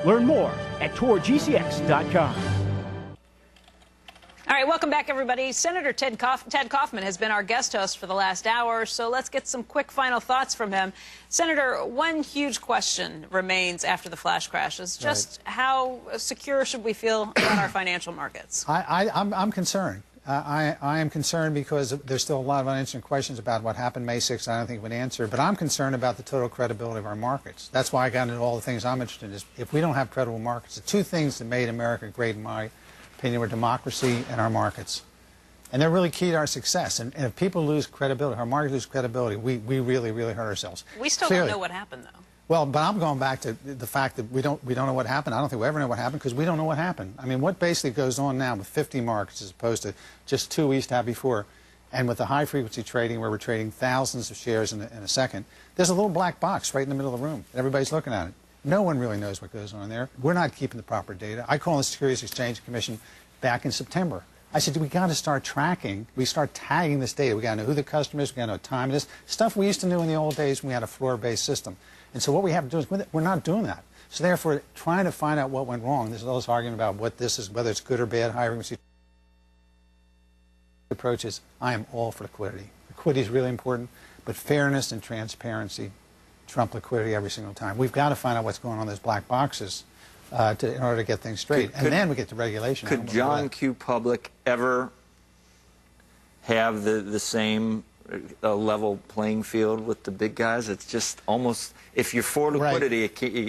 Learn more at tourgcx.com. All right, welcome back, everybody. Senator Ted Kaufman has been our guest host for the last hour, so let's get some quick final thoughts from him. Senator, one huge question remains after the flash crashes. Just how secure should we feel about our financial markets? I'm concerned. I am concerned because there's still a lot of unanswered questions about what happened May 6th. I don't think it would answer, but I'm concerned about the total credibility of our markets. That's why I got into all the things I'm interested in. Is if we don't have credible markets, the two things that made America great, in my opinion, were democracy and our markets. And they're really key to our success. And if people lose credibility, our markets lose credibility, we really, really hurt ourselves. We still don't know what happened, though. Well, but I'm going back to the fact that we don't know what happened. I don't think we'll ever know what happened because we don't know what happened. I mean, what basically goes on now with 50 markets as opposed to just 2 we used to have before, and with the high-frequency trading where we're trading thousands of shares in a second, there's a little black box right in the middle of the room. Everybody's looking at it. No one really knows what goes on there. We're not keeping the proper data. I called the Securities Exchange Commission back in September. I said, we got to start tracking. We start tagging this data. We got to know who the customer is. We got to know what time it is. Stuff we used to know in the old days when we had a floor-based system. And so what we have to do is we're not doing that. So therefore, trying to find out what went wrong. There's all this argument about what this is, whether it's good or bad, high-frequency approaches. I am all for liquidity. Liquidity is really important, but fairness and transparency trump liquidity every single time. We've got to find out what's going on in those black boxes in order to get things straight. And then we get to regulation. Could John Q. Public ever have the same level playing field with the big guys? It's just almost, if you're for liquidity,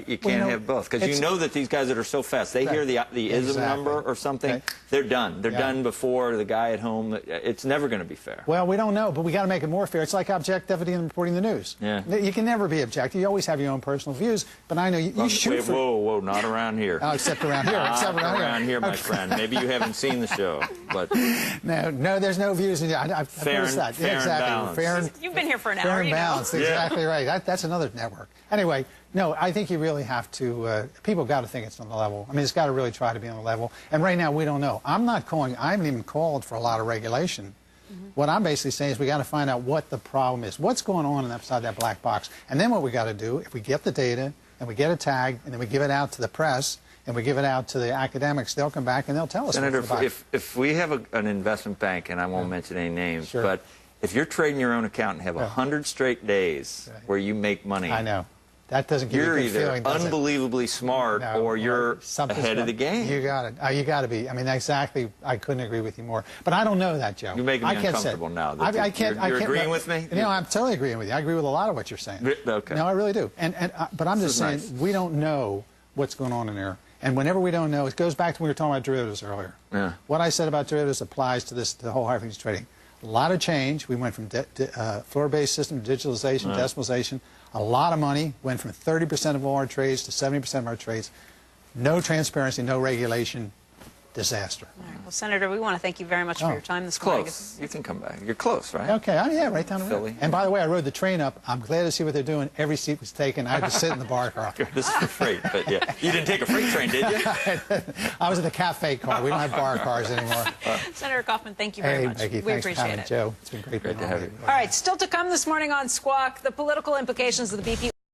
you can't have both. Because you know that these guys that are so fast, they hear the ISM number or something, they're done. They're done before the guy at home. It's never going to be fair. Well, we don't know, but we got to make it more fair. It's like objectivity in reporting the news. Yeah. You can never be objective. You always have your own personal views, but I know you shoot for... Whoa, not around here. Oh, except around here. Except around here, my friend. Maybe you haven't seen the show, but... No, there's no views. I've noticed that. Fair and balanced. You've been here for an hour. Fair and balanced, exactly right. That's another network. Anyway, no, I think you really have to, people got to think it's on the level. I mean, it's got to really try to be on the level. And right now, we don't know. I haven't even called for a lot of regulation. What I'm basically saying is we got to find out what the problem is. What's going on inside that black box? And then what we got to do, if we get the data, and we get a tag, and then we give it out to the press, and we give it out to the academics, they'll come back and they'll tell us. Senator, if we have an investment bank, and I won't mention any names, but if you're trading your own account and have 100 straight days where you make money, I know. That doesn't give you a good feeling, You're either unbelievably smart or you're ahead of the game. You got it. You got to be. I mean, exactly. I couldn't agree with you more. But I don't know that, Joe. You're making me uncomfortable now. You're agreeing with me? No, I'm totally agreeing with you. I agree with a lot of what you're saying. Okay. No, I really do. But I'm just saying we don't know what's going on in there. And whenever we don't know, it goes back to when we were talking about derivatives earlier. Yeah. What I said about derivatives applies to the whole high-frequency trading. A lot of change. We went from floor-based system to digitalization, decimalization. A lot of money. Went from 30% of all our trades to 70% of our trades. No transparency, no regulation. Disaster. All right. Well, Senator, we want to thank you very much for your time this morning. Close. You can come back. You're close, right? Okay. Yeah, right down the road. And by the way, I rode the train up. I'm glad to see what they're doing. Every seat was taken. I had to sit in the bar car. This is for freight, but yeah. You didn't take a freight train, did you? I was in the cafe car. We don't have bar cars anymore. Senator Kaufman, thank you very much. Maggie, we thanks appreciate for having it. Joe. It's been great to have you. All right, still to come this morning on Squawk, the political implications of the BP